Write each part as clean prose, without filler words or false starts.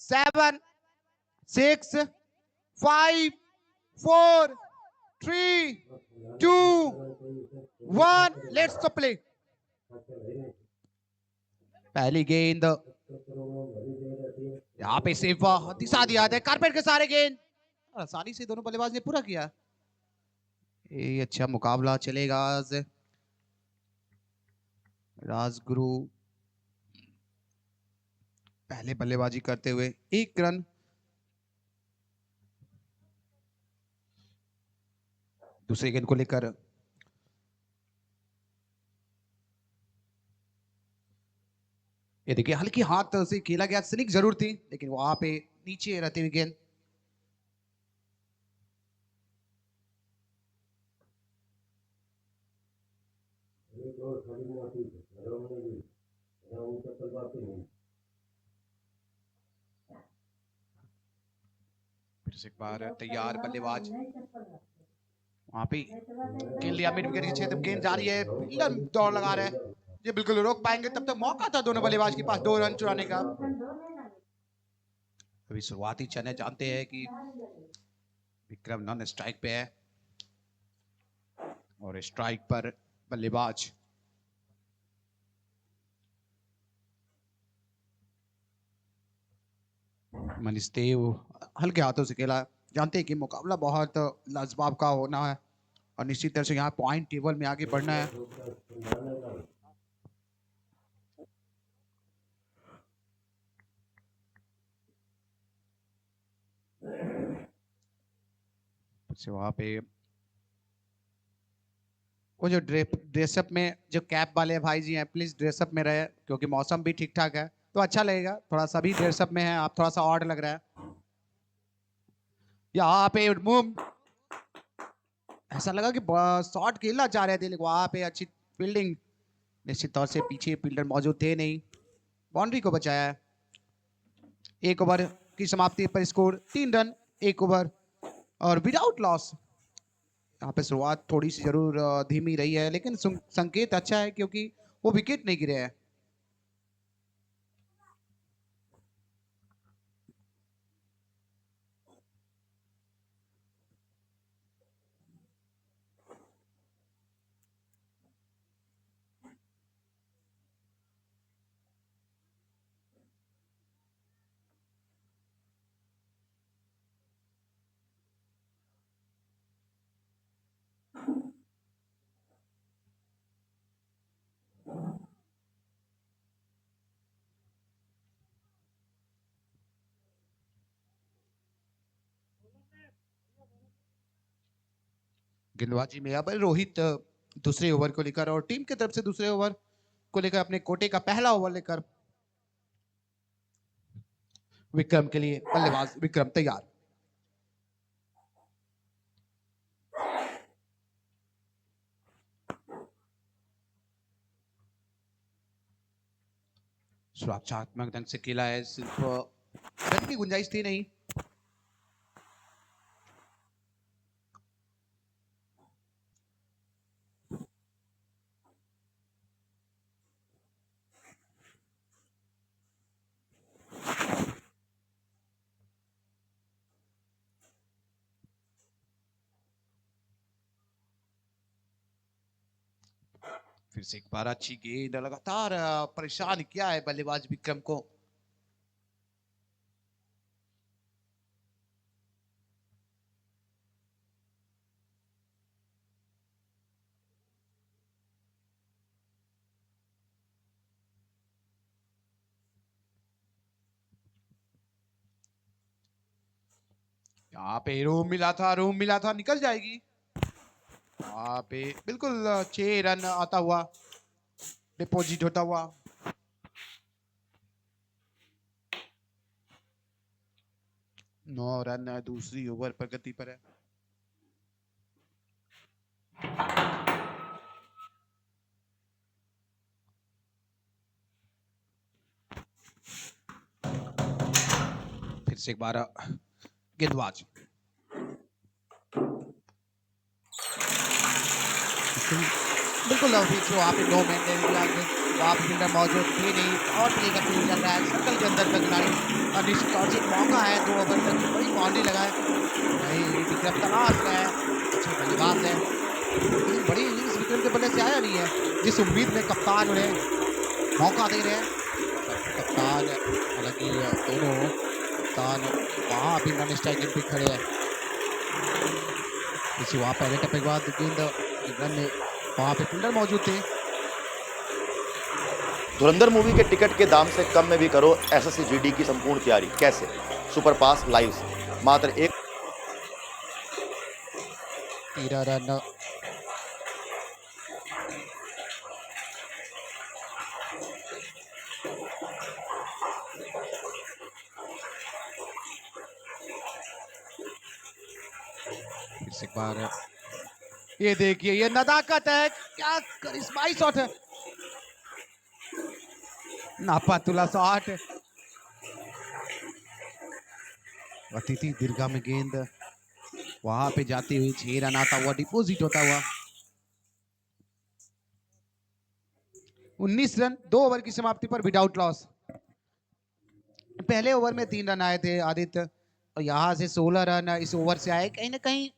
7, 6, 5, 4, 3, 2, 1. Let's the play. पहली गेंद यहाँ पे सिर्फ दिशा दिया है कारपेट के सारे गेंद आसानी से दोनों बल्लेबाज ने पूरा किया। ये अच्छा मुकाबला चलेगा आज। राजगुरु पहले बल्लेबाजी करते हुए 1 रन। दूसरी गेंद को लेकर ये देखिए हल्की हाथ से खेला गया, स्लिक जरूर थी लेकिन वहां पे नीचे रहती हुई गेंद। फिर से एक बार तैयार बल्लेबाज वहां पे खेल लिया मिड विकेट के क्षेत्र में, गेंद जा रही है, फील्डर दौड़ लगा रहे हैं, ये बिल्कुल रोक पाएंगे, तब तक मौका था दोनों बल्लेबाज के पास 2 रन चुराने का। अभी शुरुआती चने जानते हैं कि विक्रम नॉन स्ट्राइक पे है और स्ट्राइक पर बल्लेबाज मनीष देव हल्के हाथों से खेला। जानते हैं कि मुकाबला बहुत लाजवाब का होना है और निश्चित तरह से यहाँ पॉइंट टेबल में आगे बढ़ना है। वहां पे वो जो ड्रेसअप में जो कैप वाले भाई जी हैं प्लीज ड्रेसअप में रहे क्योंकि मौसम भी ठीक ठाक है तो अच्छा लगेगा। थोड़ा सा भी ड्रेसअप में है आप, थोड़ा सा ऑड लग रहा है। यहाँ पे मूव ऐसा लगा कि शॉट खेलना चाह रहे थे लेकिन वहां पे अच्छी फील्डिंग, निश्चित तौर से पीछे फील्डर मौजूद थे नहीं, बाउंड्री को बचाया है। 1 ओवर की समाप्ति पर स्कोर 3 रन 1 ओवर और विदाउट लॉस। यहाँ पे शुरुआत थोड़ी सी जरूर धीमी रही है लेकिन संकेत अच्छा है क्योंकि वो विकेट नहीं गिरे हैं। गेंदबाजी में अब रोहित दूसरे ओवर को लेकर और टीम की तरफ से दूसरे ओवर को लेकर अपने कोटे का पहला ओवर लेकर विक्रम के लिए बल्लेबाज विक्रम तैयार। सुरक्षात्मक ढंग से खेला है, सिर्फ रन की गुंजाइश थी नहीं। फिर से एक बार अच्छी गेंद, लगातार परेशान किया है बल्लेबाज विक्रम को। यहाँ पे रूम मिला था निकल जाएगी। वहां पे बिल्कुल 6 रन आता हुआ डिपॉजिट होता हुआ। नौ रन दूसरी ओवर प्रगति पर है। फिर से एक बार गेंदबाज बिल्कुल फिक्स वहाँ पे नो मेंटेन वहाँ पे फील्डर मौजूद थे नहीं और प्ले का खेल चल रहा है सर्कल के अंदर का खिलाड़ी और निश्चित तौर से एक मौका है 2 ओवर तक की बड़ी बाउंड्री लगाए भाई विक्रम तलाश रहा है अच्छे बल्लेबाज है लेकिन बड़ी इनिंग्स विक्रम के बल्ले से आया नहीं है जिस उम्मीद में कप्तान उन्हें मौका दे रहे हैं कप्तान हालांकि दोनों कप्तान वहाँ अभी नॉन स्ट्राइकिंग पे खड़े हैं इसी वहाँ पहले टप्पे के बाद गेंद रन में वहाँ पे फील्डर मौजूद थे धुरंधर मूवी के टिकट के दाम से कम में भी करो एसएससी जीडी की संपूर्ण तैयारी कैसे सुपर पास लाइव से मात्र एक 13 रन फिर एक बार ये देखिए ये नदाकत है क्या करिश्माई शॉट है नापातुला शॉट अतिथि दीर्घा में गेंद वहां पे जाती हुई 6 रन आता हुआ डिपोजिट होता हुआ 19 रन 2 ओवर की समाप्ति पर विदाउट लॉस पहले ओवर में 3 रन आए थे आदित्य और यहाँ से 16 रन इस ओवर से आए कहीं ना कहीं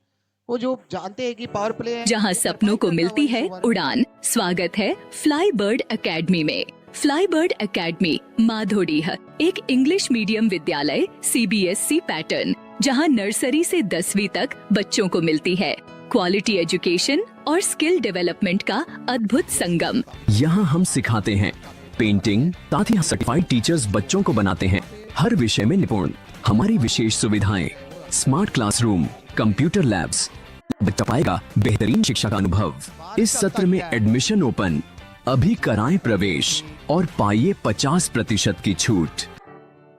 वो जो जानते हैं कि पावर प्ले जहां सपनों को मिलती है उड़ान स्वागत है फ्लाई बर्ड अकेडमी में। फ्लाई बर्ड अकेडमी माधोडीह एक इंग्लिश मीडियम विद्यालय सीबीएसई पैटर्न जहां नर्सरी से 10वीं तक बच्चों को मिलती है क्वालिटी एजुकेशन और स्किल डेवलपमेंट का अद्भुत संगम। यहाँ हम सिखाते हैं पेंटिंग, साथ ही सर्टिफाइड टीचर्स बच्चों को बनाते हैं हर विषय में निपुण। हमारी विशेष सुविधाएं स्मार्ट क्लासरूम, कंप्यूटर लैब्स, बच्चा पाएगा बेहतरीन शिक्षा का अनुभव। इस सत्र में एडमिशन ओपन, अभी कराएं प्रवेश और पाइए 50% की छूट।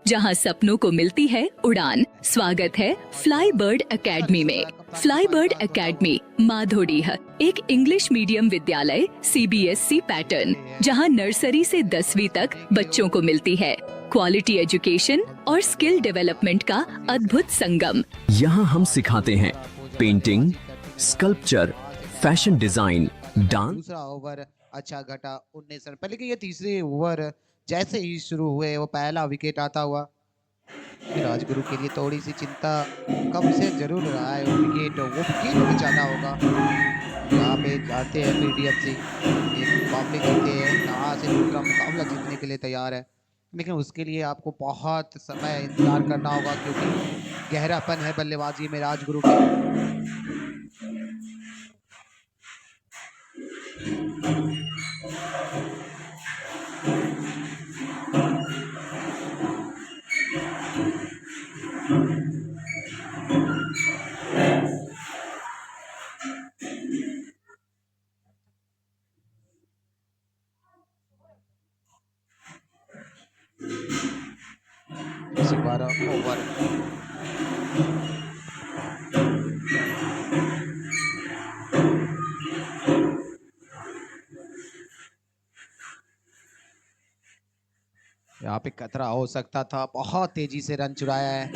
जहां सपनों को मिलती है उड़ान स्वागत है फ्लाई बर्ड अकेडमी में। फ्लाई बर्ड अकेडमी माधोडीह एक इंग्लिश मीडियम विद्यालय सीबीएसई पैटर्न जहां नर्सरी से 10वीं तक बच्चों को मिलती है क्वालिटी एजुकेशन और स्किल डेवलपमेंट का अद्भुत संगम। यहाँ हम सिखाते हैं painting, sculpture, fashion design, dance. दूसरा ओवर अच्छा घटा 19 रन पर लेकिन ये तीसरे ओवर जैसे ही शुरू हुए वो पहला विकेट आता हुआ राजगुरु के लिए थोड़ी सी चिंता कब से जरूर रहा है वो विकेट बचाना होगा। यहाँ पे जाते हैं पीडीएफसी एक मुकाबले करते हैं यहाँ से दूसरा मुकाबला जीतने के लिए तैयार है लेकिन उसके लिए आपको बहुत समय इंतजार करना होगा क्योंकि गहरापन है बल्लेबाजी में राजगुरु के। इस 12 ओवर यहाँ पे खतरा हो सकता था बहुत तेजी से रन चुराया है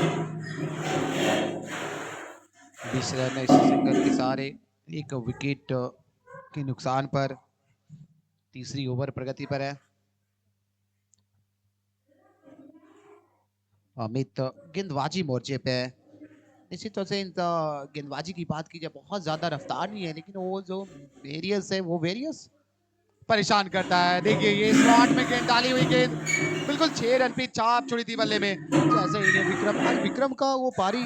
20 रन इस सिंगल के सारे एक विकेट के नुकसान पर तीसरी ओवर प्रगति पर है। अमित गेंदबाजी मोर्चे पे है निश्चित तौर से इन गेंदबाजी की बात की जाए बहुत ज्यादा रफ्तार नहीं है लेकिन वो जो वेरियस है वो वेरियस परेशान करता है। देखिए ये स्लॉट में गेंद डाली हुई गेंद बिल्कुल 6 रन पे चाप छोड़ी थी बल्ले में जैसे ही विक्रम का वो पारी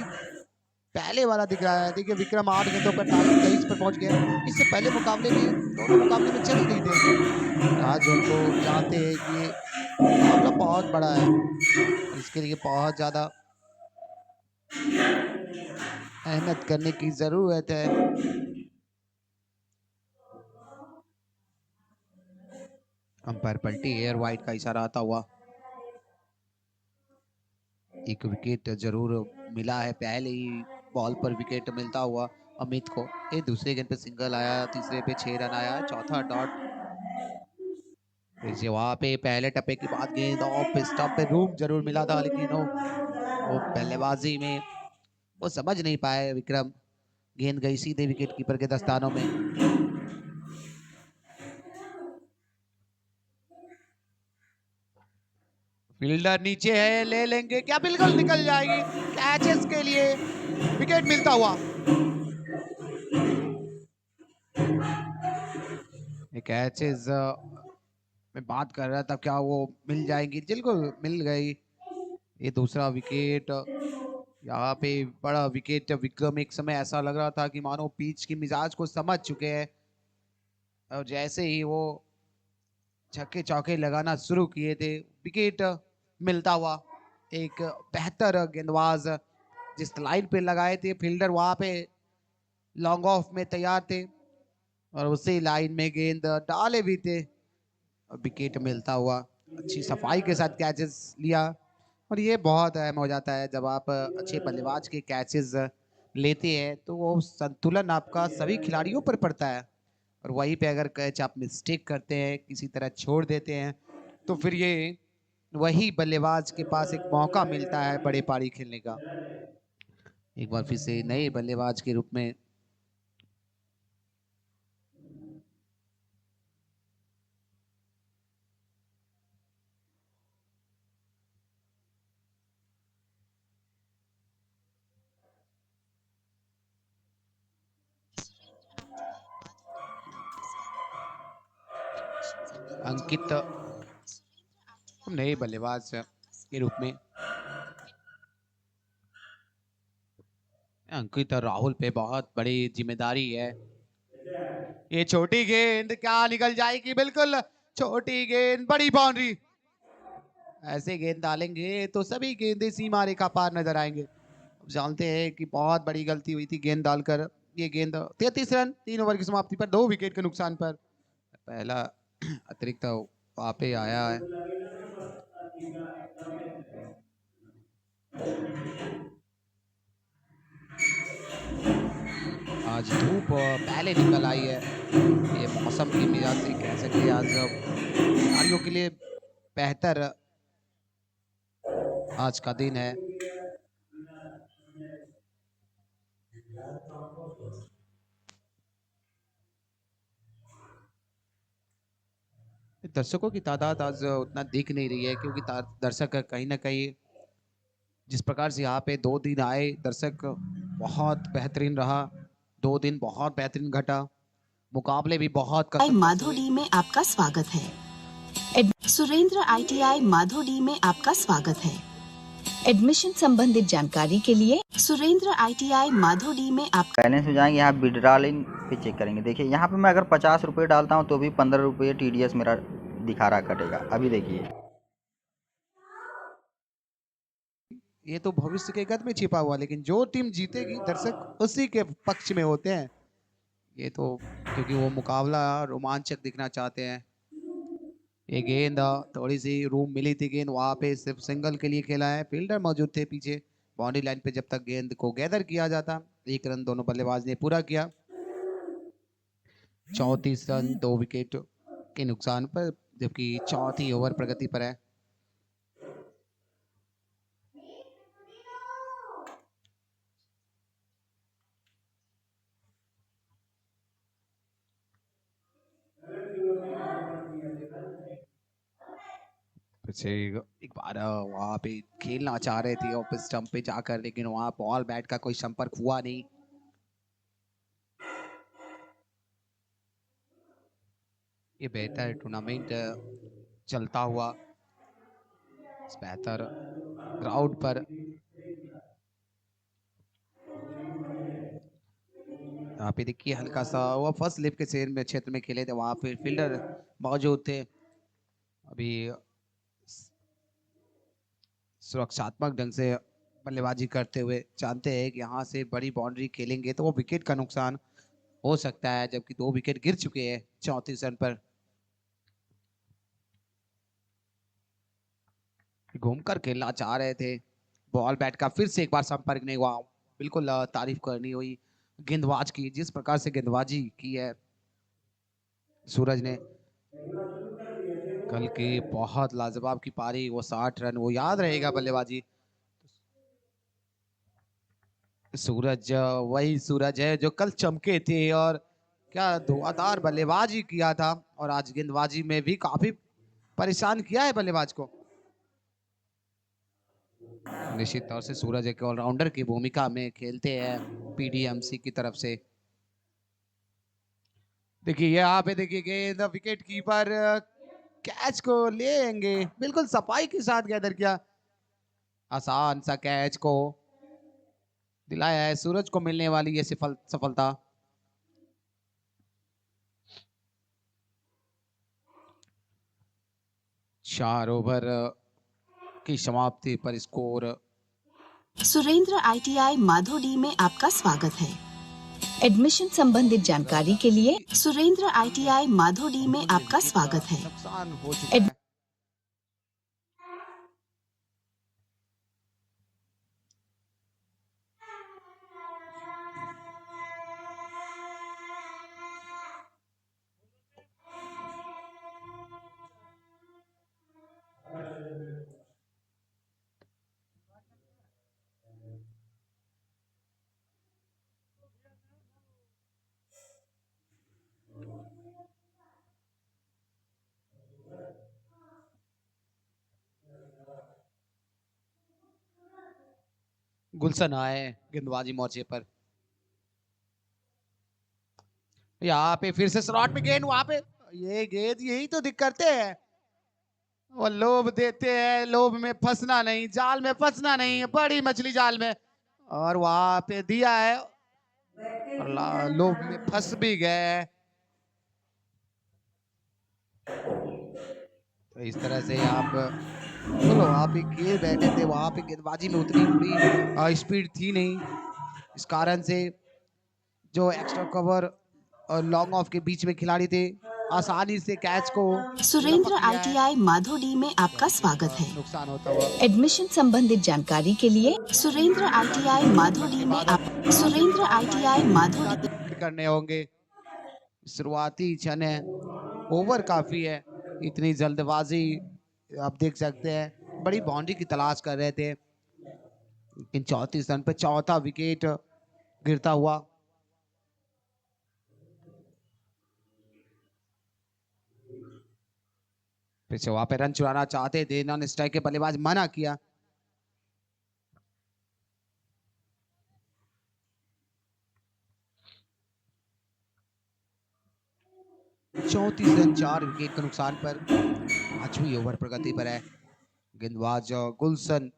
पहले वाला दिख रहा है। देखिए विक्रम 8 गेंदों पर 23 पर पहुंच गया। इससे पहले मुकाबले में दोनों मुकाबले में चल गई थे। आज उनको जानते हैं कि ये मुकाबला बहुत बड़ा है इसके लिए बहुत ज्यादा मेहनत करने की जरूरत है। अंपायर पलटी एयर वाइड का इशारा आता हुआ एक विकेट जरूर मिला है पहले ही बॉल पर विकेट मिलता हुआ अमित को। ये दूसरे गेंद पे सिंगल आया तीसरे पे 6 रन आया चौथा डॉट फिर वहां पे पहले टप्पे की बात गेंद ऑफ स्टंप पे रूम जरूर मिला था लेकिन वो बल्लेबाजी में वो समझ नहीं पाए विक्रम गेंद गई सीधे विकेट कीपर के दस्तानों में। फील्डर नीचे है, ले लेंगे क्या? बिल्कुल निकल जाएगी। कैचेस के लिए विकेट मिलता हुआ। ये कैचेस मैं बात कर रहा था, क्या वो मिल जाएंगी? बिल्कुल मिल गई। ये दूसरा विकेट, यहाँ पे बड़ा विकेट। विक्रम एक समय ऐसा लग रहा था कि मानो पिच की मिजाज को समझ चुके हैं, और जैसे ही वो छक्के चौके लगाना शुरू किए थे, विकेट मिलता हुआ। एक बेहतर गेंदबाज जिस लाइन पे लगाए थे फील्डर, वहां पे लॉन्ग ऑफ में तैयार थे और उसी लाइन में गेंद डाले भी थे। विकेट मिलता हुआ, अच्छी सफाई के साथ कैचेस लिया। और ये बहुत अहम हो जाता है जब आप अच्छे बल्लेबाज के कैचेस लेते हैं, तो वो संतुलन आपका सभी खिलाड़ियों पर पड़ता है। और वहीं पे अगर कैच आप मिस्टेक करते हैं, किसी तरह छोड़ देते हैं, तो फिर ये वही बल्लेबाज के पास एक मौका मिलता है बड़े पारी खेलने का। एक बार फिर से नए बल्लेबाज के रूप में अंकित नए बल्लेबाज के रूप में अंकित और राहुल पे बहुत बड़ी जिम्मेदारी है। ये छोटी गेंद क्या निकल जाएगी? बिल्कुल छोटी गेंद, बड़ी बाउंड्री। ऐसे गेंद डालेंगे तो सभी गेंदे सीमा रेखा पार नजर आएंगे। अब जानते हैं कि बहुत बड़ी गलती हुई थी गेंद डालकर। ये गेंद 33 रन 3 ओवर की समाप्ति पर 2 विकेट के नुकसान पर। पहला अतिरिक्त वहां पे आया है। आज धूप पहले निकल आई है। ये मौसम की मिजाज से कह सकते हैं आज खिलाड़ियों के लिए बेहतर आज का दिन है। दर्शकों की तादाद आज उतना दिख नहीं रही है, क्योंकि दर्शक कहीं ना कहीं जिस प्रकार से यहाँ पे 2 दिन आए, दर्शक बहुत बेहतरीन रहा। 2 दिन बहुत बेहतरीन घटा, मुकाबले भी बहुत आई कसक माधोडी में आपका स्वागत है। सुरेंद्र ITI माधोडी में आपका स्वागत है। एडमिशन संबंधित जानकारी के लिए सुरेंद्र ITI माधोडी में आप बैलेंस में जाएंगे, यहाँ विड्रॉल इन पे चेक करेंगे। देखिए यहाँ पे मैं अगर 50 रुपये डालता हूँ तो भी 15 रुपये TDS मेरा दिखा रहा कटेगा। अभी देखिए ये तो भविष्य के गद में छिपा हुआ, लेकिन जो टीम जीतेगी दर्शक उसी के पक्ष में होते हैं। ये तो क्योंकि वो मुकाबला रोमांचक दिखना चाहते हैं। ये गेंद थोड़ी सी रूम मिली थी, गेंद वहां पे सिर्फ सिंगल के लिए खेला है। फील्डर मौजूद थे पीछे बाउंड्री लाइन पे। जब तक गेंद को गैदर किया जाता, 1 रन दोनों बल्लेबाज ने पूरा किया। 34 रन 2 विकेट के नुकसान पर, जबकि चौथी ओवर प्रगति पर है। पीछे एक बार वहां पे खेलना चाह रहे थे ऑफ स्टंप पे जाकर, लेकिन वहां बॉल बैट का कोई संपर्क हुआ नहीं। ये बेहतर टूर्नामेंट चलता हुआ इस बेहतर ग्राउंड पर यहाँ पे देखिए हल्का सा वो फर्स्ट लिफ्ट के क्षेत्र में खेले थे, वहां पे फील्डर मौजूद थे। अभी सुरक्षात्मक ढंग से बल्लेबाजी करते हुए जानते हैं कि यहाँ से बड़ी बाउंड्री खेलेंगे तो वो विकेट का नुकसान हो सकता है, जबकि 2 विकेट गिर चुके हैं 34 रन पर। घूमकर खेलना चाह रहे थे, बॉल बैट का फिर से एक बार संपर्क नहीं हुआ। बिल्कुल तारीफ करनी हुई गेंदबाज की, जिस प्रकार से गेंदबाजी की है सूरज ने। कल की बहुत लाजवाब की पारी, वो 60 रन वो याद रहेगा बल्लेबाजी। सूरज वही सूरज है जो कल चमके थे और क्या धुआंधार बल्लेबाजी किया था, और आज गेंदबाजी में भी काफी परेशान किया है बल्लेबाज को। निश्चित तौर से सूरज एक ऑलराउंडर की भूमिका में खेलते हैं पीडीएमसी की तरफ से। देखिए यहाँ पे देखिए गेंद विकेट कीपर कैच को लेंगे, बिल्कुल सफाई के साथ गैदर किया, आसान सा कैच को दिलाया है सूरज को मिलने वाली ये सफलता। चार ओवर की समाप्ति पर स्कोर सुरेंद्र ITI माधोडी में आपका स्वागत है। एडमिशन संबंधित जानकारी के लिए सुरेंद्र ITI माधोडी में आपका स्वागत है। नुकसान हो चुका है। गुलशन आए गेंदबाजी मोर्चे पर, यहाँ पे फिर से स्लॉट में गेंद, वहां पे ये गेंद, यही तो दिक्कतें हैं, वो लोभ देते हैं, लोभ में फंसना नहीं, जाल में फंसना नहीं, बड़ी मछली जाल में, और वहां पे दिया है और लोभ में फंस भी गए। तो इस तरह से आप बोलो, वहां पे खेल बैठे थे, वहां पे गेंदबाजी में उतनी बड़ी स्पीड थी नहीं, इस कारण से जो एक्स्ट्रा कवर और लॉन्ग ऑफ के बीच में खिलाड़ी थे आसानी से कैच को सुरेंद्र ITI माधोडी में आपका स्वागत है। नुकसान होता हुआ। एडमिशन संबंधित जानकारी के लिए सुरेंद्र ITI माधोडी में आप सुरेंद्र ITI माधोडी करने होंगे। शुरुआती क्षण है, ओवर काफी है, इतनी जल्दबाजी आप देख सकते हैं, बड़ी बाउंड्री की तलाश कर रहे थे, लेकिन 34 रन पे चौथा विकेट गिरता हुआ। फिर से वहां पे रन चुराना चाहते थे, नॉन स्ट्राइक के बल्लेबाज मना किया। चौंतीस रन 4 विकेट के नुकसान पर 5वीं ओवर प्रगति पर है गेंदबाज गुलशन।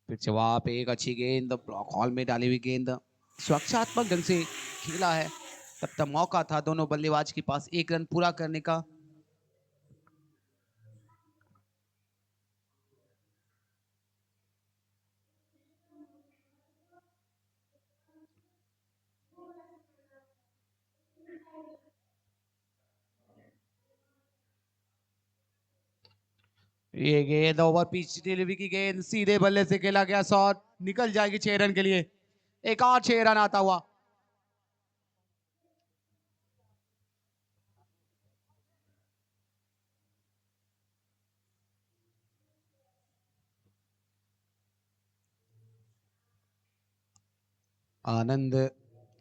फिर से वहां पे एक अच्छी गेंद, ब्लॉक हॉल में डाली हुई गेंद, सुरक्षात्मक ढंग से खेला है, तब तक मौका था दोनों बल्लेबाज के पास 1 रन पूरा करने का। ये गेंद ओवर पिच डिलीवरी की गेंद, सीधे बल्ले से खेला गया शॉट, निकल जाएगी 6 रन के लिए, एक और 6 रन आता हुआ। आनंद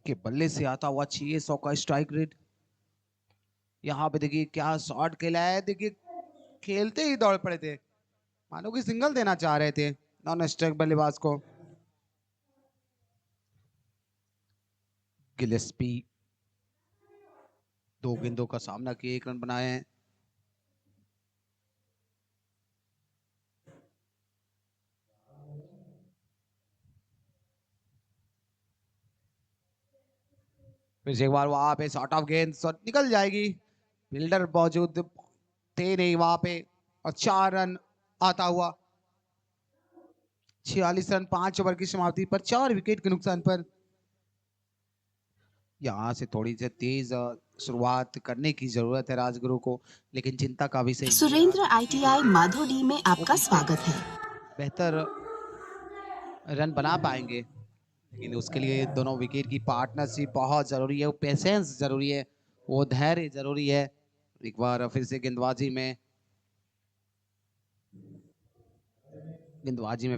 के बल्ले से आता हुआ 600 का स्ट्राइक रेट। यहाँ पे देखिए क्या शॉट खेला है, देखिए खेलते ही दौड़ पड़े थे, मानो कि सिंगल देना चाह रहे थे नॉन स्ट्राइक बल्लेबाज को। गिलेस्पी 2 गेंदों का सामना किए, 1 रन बनाए हैं। फिर से एक बार वहां पे शॉट ऑफ गेंद, शॉट निकल जाएगी, फील्डर मौजूद थे नहीं वहां पे, और 4 रन आता हुआ। 46 रन 5 ओवर की समाप्ति पर 4 विकेट के नुकसान पर। यहाँ से थोड़ी सी तेज शुरुआत करने की जरूरत है राजगुरु को, लेकिन चिंता का विषय सुरेंद्र ITI माधोडी में आपका स्वागत है। बेहतर रन बना पाएंगे, लेकिन उसके लिए दोनों विकेट की पार्टनरशिप बहुत जरूरी है, वो पेशेंस जरूरी है, वो धैर्य जरूरी है। एक बार फिर से गेंदबाजी में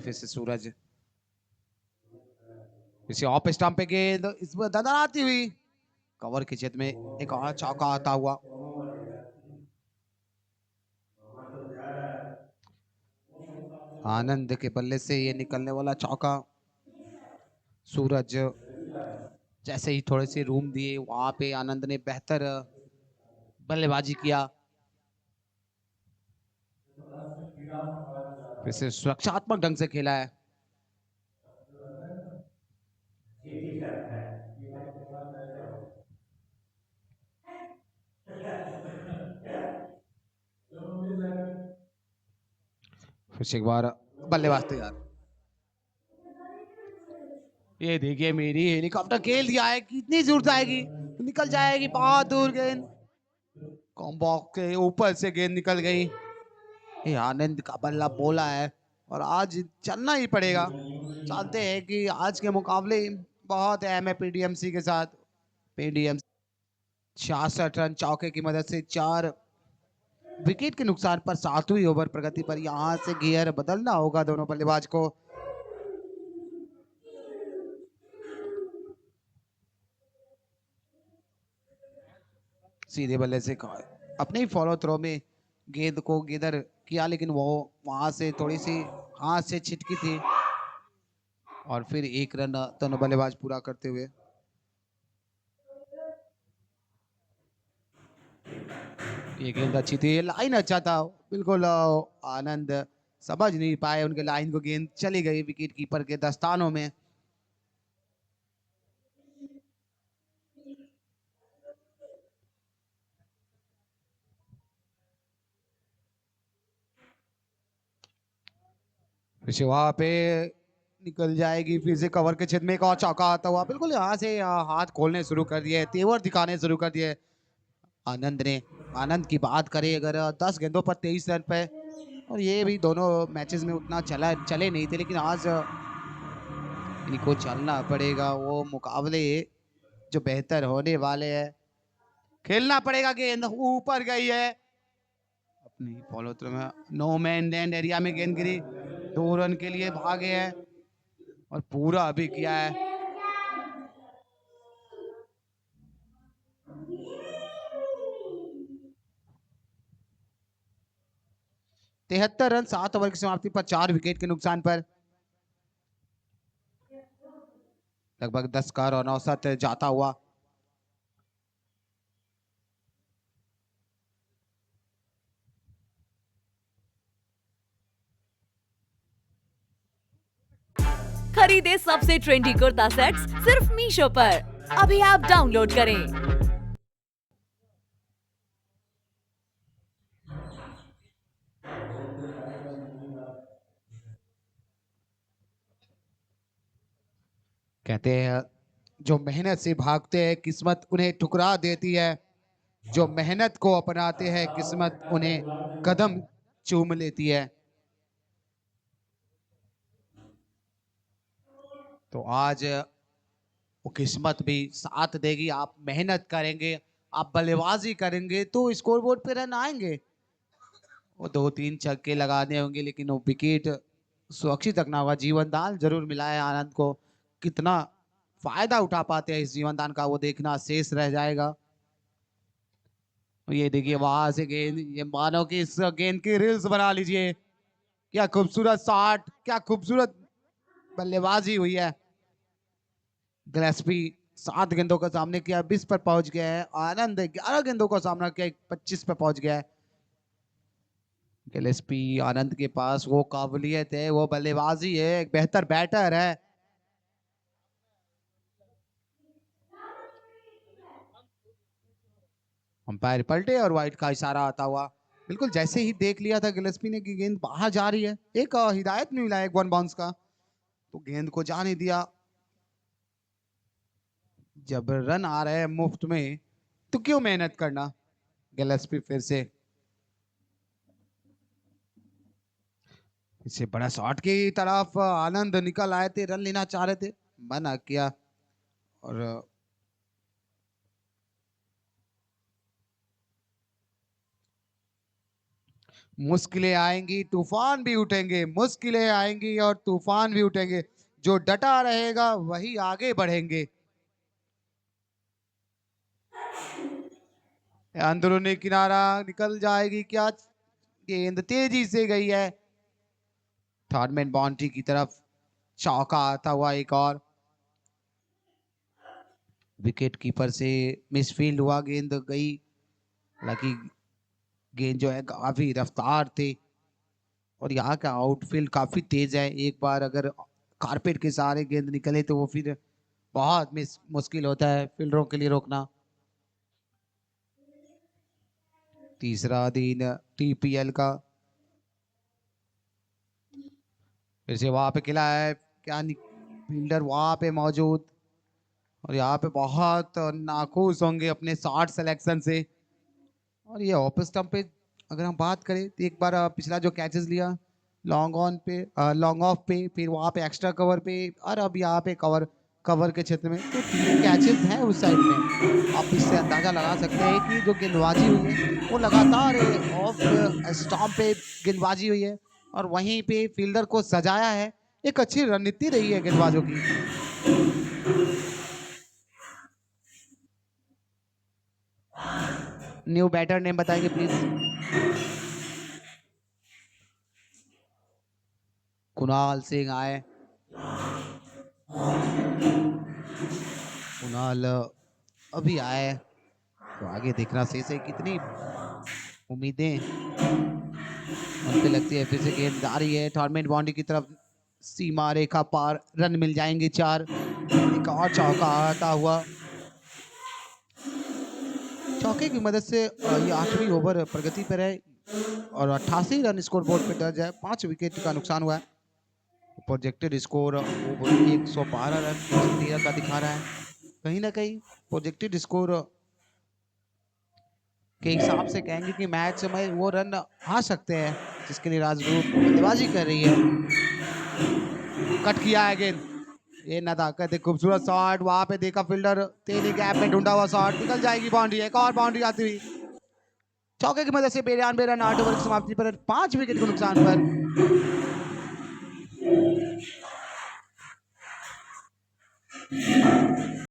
फिर से सूरज, फिर से ऑफ स्टंप पे गेंद, इस बार दंदनाती हुई, कवर की छेद में एक और चौका आता हुआ। आनंद के बल्ले से ये निकलने वाला चौका। सूरज जैसे ही थोड़े से रूम दिए वहां पे आनंद ने बेहतर बल्लेबाजी किया। फिर से सुरक्षात्मक ढंग से खेला है। फिर से एक बार बल्लेबाज तैयार। ये देखिए मेरी हेलीकॉप्टर खेल दिया है, कितनी दूर जाएगी, निकल जाएगी बहुत दूर गेंद। कॉम्बो के ऊपर से गेंद निकल गई। ये आनंद का बल्ला बोला है और आज चलना ही पड़ेगा। जानते हैं कि आज के मुकाबले बहुत अहम है पीडीएमसी के साथ। पीडीएम 66 रन चौके की मदद से 4 विकेट के नुकसान पर 7वीं ओवर प्रगति पर यहां से गियर बदलना होगा दोनों बल्लेबाज को। सीधे बल्ले से अपने ही फॉलो थ्रो में गेंद को गेंदर किया, लेकिन वो वहां से थोड़ी सी हाथ से छिटकी थी और फिर 1 रन दोनों बल्लेबाज पूरा करते हुए। ये गेंद अच्छी थी, लाइन अच्छा था, बिल्कुल आनंद समझ नहीं पाए उनके लाइन को, गेंद चली गई विकेट कीपर के दस्तानों में। फिर से वहां पे निकल जाएगी, फिर से कवर के छेद में एक और चौका आता हुआ। बिल्कुल यहाँ से हाथ खोलने शुरू कर दिए, तेवर दिखाने शुरू कर दिए आनंद ने। आनंद की बात करें अगर 10 गेंदों पर 23 रन पे, और ये भी दोनों मैचेस में उतना चले नहीं थे, लेकिन आज इनको चलना पड़ेगा। वो मुकाबले जो बेहतर होने वाले हैं, खेलना पड़ेगा। गेंद ऊपर गई है अपनी फॉलो थ्रू में, नो मैन लैंड एरिया में गेंद गिरी। 2 रन के लिए भागे हैं और पूरा अभी किया है। तिहत्तर रन 7 ओवर की समाप्ति पर 4 विकेट के नुकसान पर लगभग 10 का रन औसत जाता हुआ। खरीदे सबसे ट्रेंडी कुर्ता सेट्स सिर्फ मीशो पर। अभी आप डाउनलोड करें। कहते हैं जो मेहनत से भागते हैं किस्मत उन्हें ठुकरा देती है, जो मेहनत को अपनाते हैं किस्मत उन्हें कदम चूम लेती है। तो आज वो किस्मत भी साथ देगी। आप मेहनत करेंगे, आप बल्लेबाजी करेंगे तो स्कोरबोर्ड पे रन आएंगे। वो 2-3 छक्के लगाने होंगे, लेकिन वो विकेट सुरक्षित रखना होगा। जीवन दान जरूर मिला है आनंद को, कितना फायदा उठा पाते हैं इस जीवन दान का वो देखना शेष रह जाएगा। ये देखिए वहां से गेंद, ये मानो कि इस गेंद की रील्स बना लीजिए। क्या खूबसूरत शॉट, क्या खूबसूरत बल्लेबाजी हुई है। गिलेस्पी 7 गेंदों का सामने किया, 20 पर पहुंच गया है। आनंद 11 गेंदों का सामना किया, 25 पर पहुंच गया है। गिलेस्पी आनंद के पास वो काबिलियत है, वो बल्लेबाजी है, एक बेहतर बैटर है। अंपायर पलटे और वाइट का इशारा आता हुआ। बिल्कुल जैसे ही देख लिया था गिलेस्पी ने कि गेंद बाहर जा रही है, एक हिदायत नहीं मिला, एक 1 बाउंस का, तो गेंद को जाने दिया। जब रन आ रहे हैं मुफ्त में तो क्यों मेहनत करना। गिलेस्पी फिर से इसे बड़ा शॉट की तरफ आनंद निकल आए थे, रन लेना चाह रहे थे, मना किया। और मुश्किलें आएंगी, तूफान भी उठेंगे, मुश्किलें आएंगी और तूफान भी उठेंगे। जो डटा रहेगा वही आगे बढ़ेंगे। अंदरूनी किनारा निकल जाएगी क्या, गेंद तेजी से गई है। थर्ड मैन बाउंड्री की तरफ चौका आता हुआ एक और। विकेट कीपर से मिसफील्ड हुआ, गेंद गई, हालांकि गेंद जो है काफी रफ्तार थे और यहाँ का आउटफील्ड काफी तेज है। एक बार अगर कारपेट के सहारे गेंद निकले तो वो फिर बहुत मुश्किल होता है फील्डरों के लिए रोकना। तीसरा दिन टीपीएल का, फिर से वहां पे खिला है, क्या फील्डर वहां पे मौजूद, और यहाँ पे बहुत नाखुश होंगे अपने शॉट सिलेक्शन से। और ये ऑफ स्टंप पे अगर हम बात करें तो एक बार पिछला जो कैचेस लिया लॉन्ग ऑन पे, लॉन्ग ऑफ पे, फिर वहाँ पे एक्स्ट्रा कवर पे, और अब यहाँ पे कवर के क्षेत्र में, तो 3 कैचेस हैं उस साइड में। आप इससे अंदाजा लगा सकते हैं कि जो गेंदबाजी हुई है वो लगातार ऑफ स्टंप पे गेंदबाजी हुई है और वहीं पे फील्डर को सजाया है। एक अच्छी रणनीति रही है गेंदबाजों की। न्यू बैटर नेम बताएंगे प्लीज। कुणाल सिंह आए। कुणाल अभी आए तो आगे देखना शेष है, कितनी उम्मीदें उन पे लगती है। फिर से गेंद आ रही है टूर्नामेंट बाउंड्री की तरफ, सीमा रेखा पार, रन मिल जाएंगे 4। एक और चौका आता हुआ, चौके की मदद से ये 8वीं ओवर प्रगति पर है और 88 रन स्कोर बोर्ड पे दर्ज है। 5 विकेट का नुकसान हुआ है। प्रोजेक्टेड स्कोर 112 रन 113 का दिखा रहा है। कहीं ना कहीं प्रोजेक्टेड स्कोर के हिसाब से कहेंगे कि मैच में वो रन आ सकते हैं जिसके लिए राजग्रुप बल्लेबाजी कर रही है। कट किया है गेंद, ये नदाकत है, खूबसूरत शॉट, वहां पे देखा फील्डर, तेजी गैप में ढूंढा हुआ शॉट, निकल जाएगी बाउंड्री। एक और बाउंड्री आती हुई, चौके की मदद से 92 रन 8 ओवर की समाप्ति पर 5 विकेट को नुकसान पर